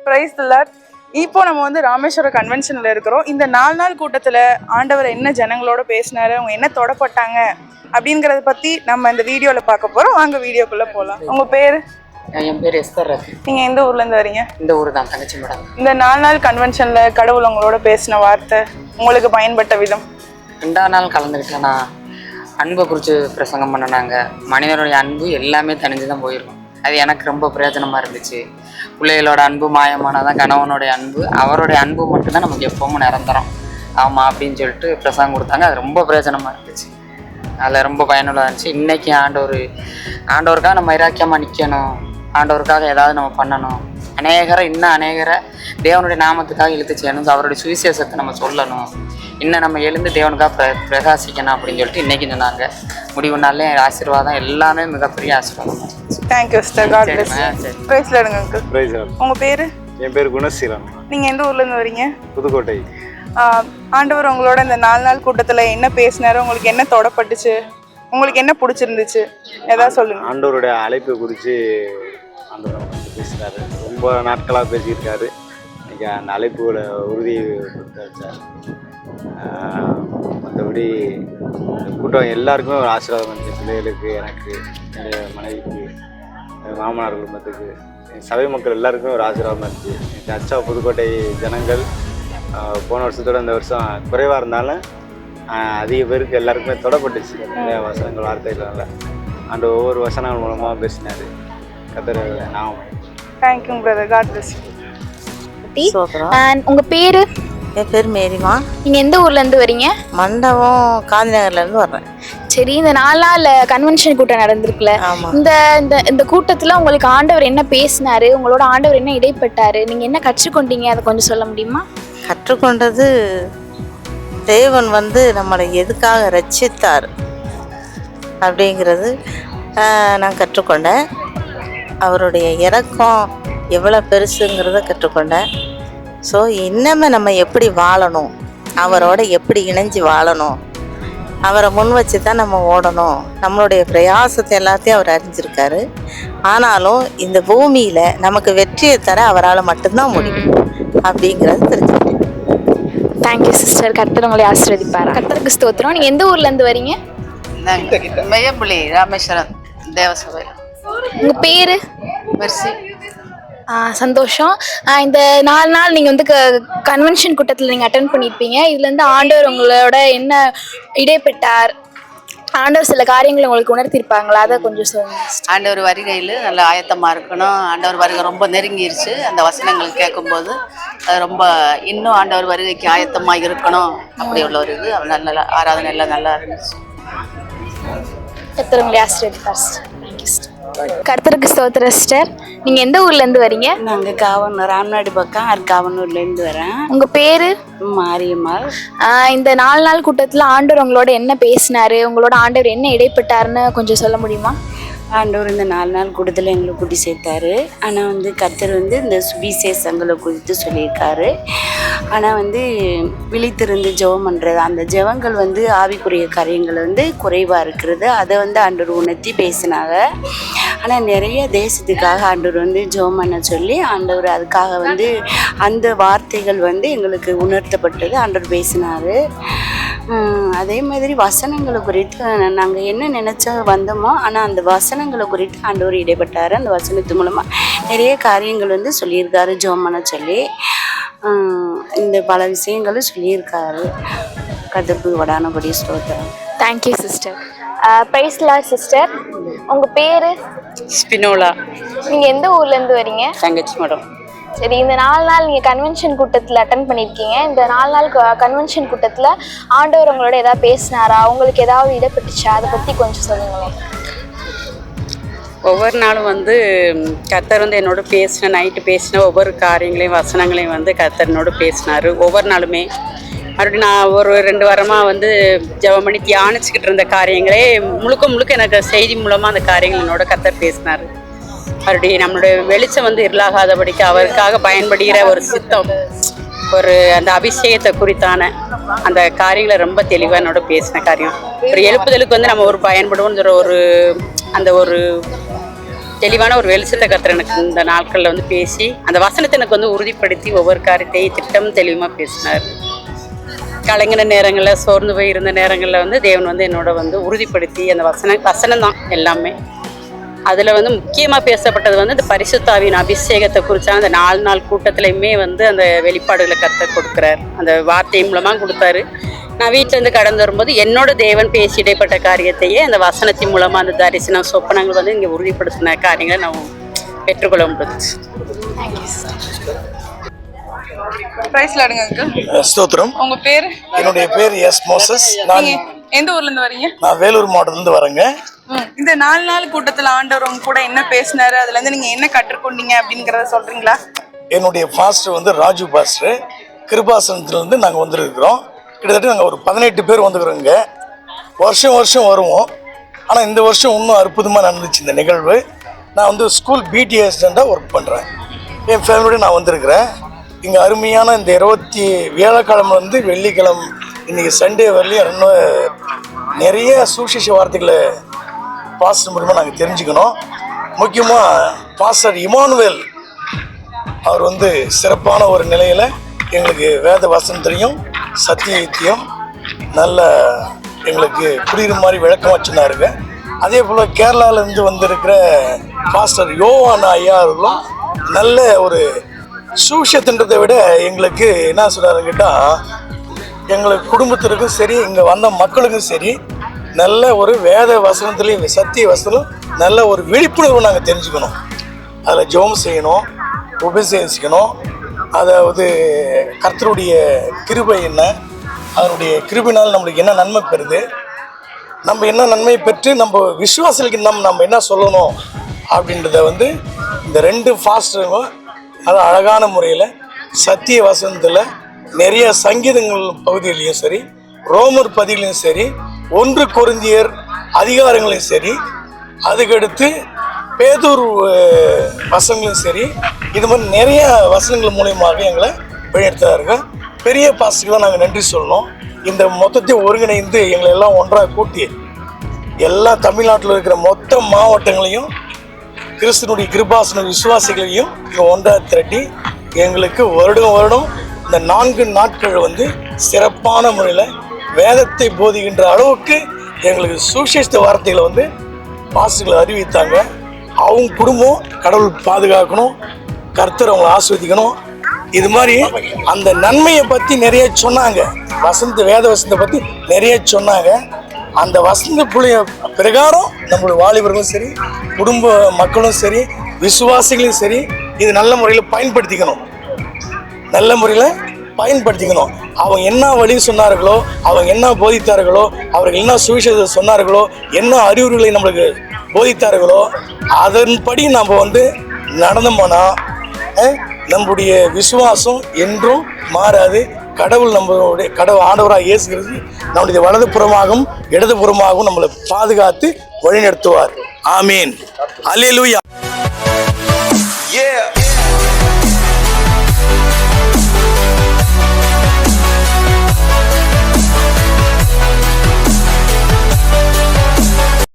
Praise the Lord. இப்போ நம்ம வந்து ராமேஸ்வரம் கன்வென்ஷன்ல இருக்கிறோம். இந்த 4 நாள் கூட்டத்துல ஆண்டவர் என்ன ஜனங்களோட பேசினாரு, அவங்க என்ன தொடப்பட்டாங்க அப்படிங்கறத பத்தி நம்ம இந்த வீடியோல பார்க்க போறோம். வாங்க வீடியோக்குள்ள போலாம். உங்க பேரு? என் பேர் எஸ்தர். நீங்க எந்த ஊர்ல இருந்து வரீங்க? இந்த ஊர் தான், தங்கச்சி மேடம். இந்த 4 நாள் கன்வென்ஷன்ல கடவுள் உங்களோட பேசின வார்த்தை உங்களுக்கு பயன்பட்ட விதம்? 2ஆம் நாள் கலந்துக்கிட்டேன்னா அன்பை குறித்து பிரசங்கம் பண்ணினாங்க. மனிதனுடைய அன்பு எல்லாமே தனிஞ்சு தான் போயிருக்கும். அது எனக்கு ரொம்ப பிரயோஜனமாக இருந்துச்சு. பிள்ளைகளோட அன்பு மாயமானதான், கணவனுடைய அன்பு, அவருடைய அன்பு மட்டும்தான் நமக்கு எப்பவும் நிரந்தரம். ஆமாம் அப்படின்னு சொல்லிட்டு பிரசங்கம் கொடுத்தாங்க. அது ரொம்ப பிரயோஜனமாக இருந்துச்சு. அதில் ரொம்ப பயனுள்ளதாக இருந்துச்சு. இன்றைக்கி ஆண்டவருக்காக நம்ம இராக்கியமாக நிற்கணும், ஆண்டவருக்காக ஏதாவது நம்ம பண்ணணும், அநேகரை தேவனுடைய நாமத்துக்காக இழுத்து செய்யணும், அவருடைய சுவிசேஷத்தை நம்ம சொல்லணும், இன்னும் நம்ம எழுந்து தேவனுக்காக பிரகாசிக்கணும் அப்படின்னு சொல்லிட்டு இன்றைக்கி சொன்னாங்க. முடிவு நாள்ல ஆசீர்வாதம் எல்லாமே மிகப்பெரிய ஆசீர்வாதம். Thank you sister. God bless. Praise Lord uncle. Praise Lord. உங்க பேரு? என் பேர் குணசீலன். நீங்க எந்த ஊர்ல இருந்து வரீங்க? புதுக்கோட்டை. ஆண்டவர் உங்களோட இந்த 4 நாள் கூட்டத்துல என்ன பேசினாரு, உங்களுக்கு என்ன தொடப்பட்டுச்சு, உங்களுக்கு என்ன பிடிச்சிருந்துச்சு, ஏதாவது சொல்லுங்க. ஆண்டவருடைய அழைப்பு குறித்து ஆண்டவர் பேசுகிறாரு. ரொம்ப நாட்களாக பேசியிருக்காரு. இன்னைக்கு அந்த அழைப்போட உறுதியை கொடுத்தாரு. மற்றபடி கூட்டம் எல்லாருக்குமே ஒரு ஆசீர்வாதம் இருந்துச்சு. பிள்ளைகளுக்கு, எனக்கு, என்னுடைய மனைவிக்கு, மாமனார் குடும்பத்துக்கு, சபை மக்கள் எல்லாருக்குமே ஒரு ஆசீர்வாதமாக இருந்துச்சு. அச்சா புதுக்கோட்டை ஜனங்கள் போன வருஷத்தோட இந்த வருஷம் குறைவாக இருந்தாலும் அதிக பேருக்கு எல்லாருக்குமே தொடப்பட்டுச்சு. நிறைய வசனங்கள், வார்த்தைகளால் அந்த ஒவ்வொரு வசனங்கள் மூலமாக பேசினார். கர்த்தர் நாமம். Thank you brother. God bless. உங்க பேரு? என் பேர் மேரிமா. நீங்க எந்த ஊர்ல இருந்து வரீங்க? மண்டபம் காந்திநகர்ல இருந்து வர்றேன். சரி, இந்த 4 நாள் கன்வென்ஷன் கூட்டம் நடந்திருக்குல்ல, இந்த இந்த கூட்டத்துல உங்களுக்கு ஆண்டவர் என்ன பேசினாரு, உங்களோட ஆண்டவர் என்ன இடைப்பட்டாரு, நீங்க என்ன கற்றுக்கொண்டீங்க, அதை கொஞ்சம் சொல்ல முடியுமா? கற்றுக்கொண்டது, தேவன் நம்மளை எதுக்காக ரட்சித்தார் அப்படிங்கிறது நான் கற்றுக்கொண்டேன். அவருடைய இரக்கம் எவ்வளோ பெருசுங்கிறத கற்றுக்கொண்டேன். ஸோ இன்னமே நம்ம எப்படி வாழணும், அவரோட எப்படி இணைஞ்சு வாழணும், அவரை முன் வச்சு தான் நம்ம ஓடணும். நம்மளுடைய பிரயாசத்தை எல்லாத்தையும் அவர் அறிஞ்சிருக்காரு. ஆனாலும் இந்த பூமியில் நமக்கு வெற்றியை தர அவரால் மட்டும்தான் முடியும் அப்படிங்கிறது தெரிஞ்சுக்கிட்டேன். Thank you sister. கர்த்தர் உங்களை ஆசீர்வதிப்பார். கர்த்தருக்கு ஸ்தோத்திரம். நீங்கள் எந்த ஊர்ல இருந்து வரீங்க? மையப்புள்ளி, ராமேஸ்வரம் தேவசபை. உங்கள் பேர்? மெர்சி. சந்தோஷம். இந்த 4 நாள் நீங்கள் கன்வென்ஷன் கூட்டத்தில் நீங்கள் அட்டென்ட் பண்ணியிருப்பீங்க. இதுலேருந்து ஆண்டவர் உங்களோட என்ன இடைப்பட்டார், ஆண்டவர் சில காரியங்களை உங்களுக்கு உணர்த்திருப்பாங்களா, அதை கொஞ்சம் சொல்லுங்க. ஆண்டவர் வருகையில் நல்ல ஆயத்தமாக இருக்கணும். ஆண்டவர் வருகை ரொம்ப நெருங்கிருச்சு. அந்த வசனங்கள் கேட்கும்போது அது ரொம்ப இன்னும் ஆண்டவர் வருகைக்கு ஆயத்தமாக இருக்கணும் அப்படி உள்ள ஒரு இது நல்ல ஆராதனை எல்லாம் நல்லா இருந்துச்சு. கர்த்தர் உங்களை ஆசீர்வதிப்பார். Thank you sister. கர்த்தருக்கு ஸ்தோத்திரம் சிஸ்டர். நீங்கள் எந்த ஊர்லேருந்து வரீங்க? நாங்கள் காவனூர், ராம்நாடு பக்கம் காவனூர்லேருந்து வரேன். உங்கள் பேர்? மாரியம்மாள். இந்த 4 நாள் கூட்டத்தில் ஆண்டவர் உங்களோட என்ன பேசினாரு, உங்களோட ஆண்டவர் என்ன இடைப்பட்டாருன்னு கொஞ்சம் சொல்ல முடியுமா? ஆண்டவர் இந்த 4 நாள் கூட்டத்தில் எங்களை கூட்டி சேர்த்தாரு. ஆனால் கர்த்தர் இந்த சுவிசேஷங்களை குறித்து சொல்லியிருக்காரு. ஆனால் விழித்திருந்து ஜெபம் பண்ணுறது, அந்த ஜெபங்கள் ஆவிக்குரிய காரியங்கள் குறைவாக இருக்கிறது. அதை ஆண்டவர் உணர்த்தி பேசினாங்க. ஆனால் நிறைய தேசத்துக்காக ஆண்டவர் ஜெபம் பண்ண சொல்லி ஆண்டவர் அதுக்காக அந்த வார்த்தைகள் எங்களுக்கு உணர்த்தப்பட்டது. ஆண்டவர் பேசினார். அதே மாதிரி வசனங்களை குறித்து நாங்கள் என்ன நினச்சா வந்தோமோ, ஆனால் அந்த வசனங்களை குறித்து ஆண்டவர் இடைப்பட்டார். அந்த வசனத்து மூலமாக நிறைய காரியங்கள் சொல்லியிருக்காரு, ஜெபம் பண்ண சொல்லி. இந்த பல விஷயங்களும் சொல்லியிருக்காரு. கர்த்தருக்கு வடானபடி ஸ்தோத்திரம். Thank you sister. Praise Lord sister. உங்கள் பேர்? ஸ்பினோலா. நீங்கள் எந்த ஊர்லேருந்து வரீங்க? தங்கச்சி மேடம். சரி, இந்த 4 நாள் நீங்கள் கன்வென்ஷன் கூட்டத்தில் அட்டன் பண்ணியிருக்கீங்க. இந்த 4 நாள் கன்வென்ஷன் கூட்டத்தில் ஆண்டவர் உங்களோட ஏதாவது பேசினாரா, உங்களுக்கு ஏதாவது இடப்பட்டுச்சா, அதை பற்றி கொஞ்சம் சொல்லுங்களேன். ஒவ்வொரு நாளும் கர்த்தர் என்னோட பேசின, நைட்டு பேசின ஒவ்வொரு காரியங்களையும் வசனங்களையும் கர்த்தர் என்னோட பேசினார். ஒவ்வொரு நாளுமே மறுபடியும் நான் ஒரு 2 வாரமாக ஜெபம் பண்ணி தியானிச்சுக்கிட்டு இருந்த காரியங்களே முழுக்க எனக்கு செய்தி மூலமாக அந்த காரியங்கள் என்னோட கர்த்தர் பேசினார். மறுபடியும் நம்மளுடைய வெளிச்சம் இருளாகாதபடிக்கு அவருக்காக பயன்படுகிற ஒரு சித்தம், ஒரு அந்த அபிஷேகத்தை குறித்தான அந்த காரியங்களை ரொம்ப தெளிவாக என்னோட பேசின காரியம். ஒரு எழுப்புதலுக்கு நம்ம ஒரு பயன்படுவோங்கிற ஒரு அந்த ஒரு தெளிவான ஒரு வெளிச்சத்தை கர்த்தர் எனக்கு இந்த நாட்களில் வந்து பேசி அந்த வசனத்தை எனக்கு வந்து உறுதிப்படுத்தி ஒவ்வொரு காரியத்தையும் திட்டம் தெளிவாக பேசினார். கலங்கின நேரங்களில் சோர்ந்து போய் இருந்த நேரங்களில் வந்து தேவன் வந்து என்னோட வந்து உறுதிப்படுத்தி அந்த வசனம் தான் எல்லாமே. அதில் வந்து முக்கியமாக பேசப்பட்டது வந்து இந்த பரிசுத்தாவின் அபிஷேகத்தை குறித்தான அந்த 4 நாள் கூட்டத்திலையுமே வந்து அந்த வெளிப்பாடுகளை கர்த்தர் கொடுக்குறார். அந்த வார்த்தை மூலமாக கொடுத்தாரு. நான் வீட்டிலேருந்து கடந்து வரும்போது என்னோட தேவன் பேசி இடைப்பட்ட காரியத்தையே அந்த வசனத்தின் மூலமாக அந்த தரிசனம் சொப்பனங்கள் வந்து இங்கே உறுதிப்படுத்தின காரியங்களை நான் பெற்றுக்கொள்ள முடிஞ்சு. பிரைஸ்ல அடுங்க அங்கிள். ஸ்தோத்திரம். உங்க பேர்? என்னுடைய பேர் எஸ் மோசஸ். நான் எந்த ஊர்ல இருந்து வரீங்க? நான் வேலூர் மாவட்டத்துல இருந்து வரேங்க. இந்த 4 நாள் கூட்டத்துல ஆண்டவர் உங்க கூட என்ன பேசினாரு, அதுல இருந்து நீங்க என்ன கற்றுக்கொண்டீங்க அப்படிங்கறத சொல்றீங்களா? என்னுடைய பாஸ்டர் வந்து ராஜு பாஸ்டர். கிருபாசனத்துல இருந்து நாங்கள் வந்துருக்கிறோம். கிட்டத்தட்ட நாங்கள் ஒரு 18 பேர் வந்துக்கிறோங்க. வருஷம் வருவோம். ஆனால் இந்த வருஷம் இன்னும் அற்புதமாக நடந்துச்சு இந்த நிகழ்வு. நான் வந்து ஸ்கூல் பிடி அசிஸ்டண்ட்டாக ஒர்க் பண்ணுறேன். என் ஃபேமிலியோட நான் வந்திருக்கிறேன். இங்கே அருமையான இந்த 20 வியாழக்கிழமை வந்து வெள்ளிக்கிழமை இன்றைக்கி சண்டே வரலையும் இன்னும் நிறைய சுவிசேஷ வார்த்தைகளை பாஸ்டர் மூலமாக நாங்கள் தெரிஞ்சுக்கணும். முக்கியமாக பாஸ்டர் இமானுவேல் அவர் வந்து சிறப்பான ஒரு நிலையில் எங்களுக்கு வேத வசனத்தையும் சத்தியத்தையும் நல்ல எங்களுக்கு புரியுற மாதிரி விளக்கமாக சொன்னாருங்க. அதே போல் கேரளாவிலேருந்து வந்திருக்கிற பாஸ்டர் யோவான் ஐயா அவர்களும் நல்ல ஒரு சுவிசேஷத்தின்றதை விட எங்களுக்கு என்ன சொல்கிறாருன்னு கேட்டால், எங்களுக்கு குடும்பத்திற்கும் சரி இங்கே வந்த மக்களுக்கும் சரி நல்ல ஒரு வேத வசனத்துலேயும் சத்திய வசனம் நல்ல ஒரு விழிப்புணர்வு நாங்கள் தெரிஞ்சுக்கணும். அதில் ஜெபம் செய்யணும், உபதேசிக்கணும். அதாவது கர்த்தருடைய கிருபை என்ன, அதனுடைய கிருபையினால் நம்மளுக்கு என்ன நன்மை பெறுது, நம்ம என்ன நன்மை பெற்று நம்ம விசுவாசிகளுக்கு நம்ம என்ன சொல்லணும் அப்படின்றத வந்து இந்த 2 ஃபாஸ்டரும் அது அழகான முறையில் சத்திய வசனத்தில் நிறைய சங்கீதங்கள் பகுதியிலையும் சரி, ரோமர் பதிலையும் சரி, 1 கொரிந்தியர் அதிகாரங்களையும் சரி, அதுக்கடுத்து பேதுரு வசனங்களும் சரி, இது மாதிரி நிறைய வசனங்கள் மூலியமாக எங்களை வழிநடத்துகிறார்கள். பெரிய பாஸ்டருக்கு தான் நாங்கள் நன்றி சொல்லணும். இந்த மொத்தத்தை ஒருங்கிணைந்து எங்களை எல்லாம் ஒன்றாக கூட்டி எல்லா தமிழ்நாட்டில் இருக்கிற மொத்த மாவட்டங்களையும் கிறிஸ்துவனுடைய கிருபாசன விசுவாசிகளையும் இங்கே ஒன்றாக திரட்டி எங்களுக்கு வருடம் இந்த 4 நாட்கள் வந்து சிறப்பான முறையில் வேதத்தை போதிக்கின்ற அளவுக்கு எங்களுக்கு சுவிசேஷ வார்த்தைகளை வந்து பாஸ்டர்களை அறிவித்தாங்க. அவங்க குடும்பம் கடவுள் பாதுகாக்கணும், கர்த்தர் அவங்களை ஆஸ்வதிக்கணும். இது மாதிரி அந்த நன்மையை பற்றி நிறைய சொன்னாங்க. வேத வசனத்தை பற்றி நிறைய சொன்னாங்க. அந்த வசந்த புள்ளிய பிரகாரம் நம்மளுடைய வாலிபர்களும் சரி, குடும்ப மக்களும் சரி, விசுவாசிகளும் சரி இது நல்ல முறையில் பயன்படுத்திக்கணும். அவங்க என்ன வழி சொன்னார்களோ, அவங்க என்ன போதித்தார்களோ, அவர்கள் என்ன சுவிசேஷத்தை சொன்னார்களோ, என்ன அறிவுரைகளை நம்மளுக்கு போதித்தார்களோ அதன்படி நம்ம வந்து நடந்தோம்னா நம்முடைய விசுவாசம் என்றும் மாறாது. கடவுள் ஆண்டவராக இயேசுகிறது நம்முடைய வலதுபுறமாகவும் இடதுபுறமாகவும் நம்மளை பாதுகாத்து வழிநடத்துவார். ஆமீன். அல்லேலூயா.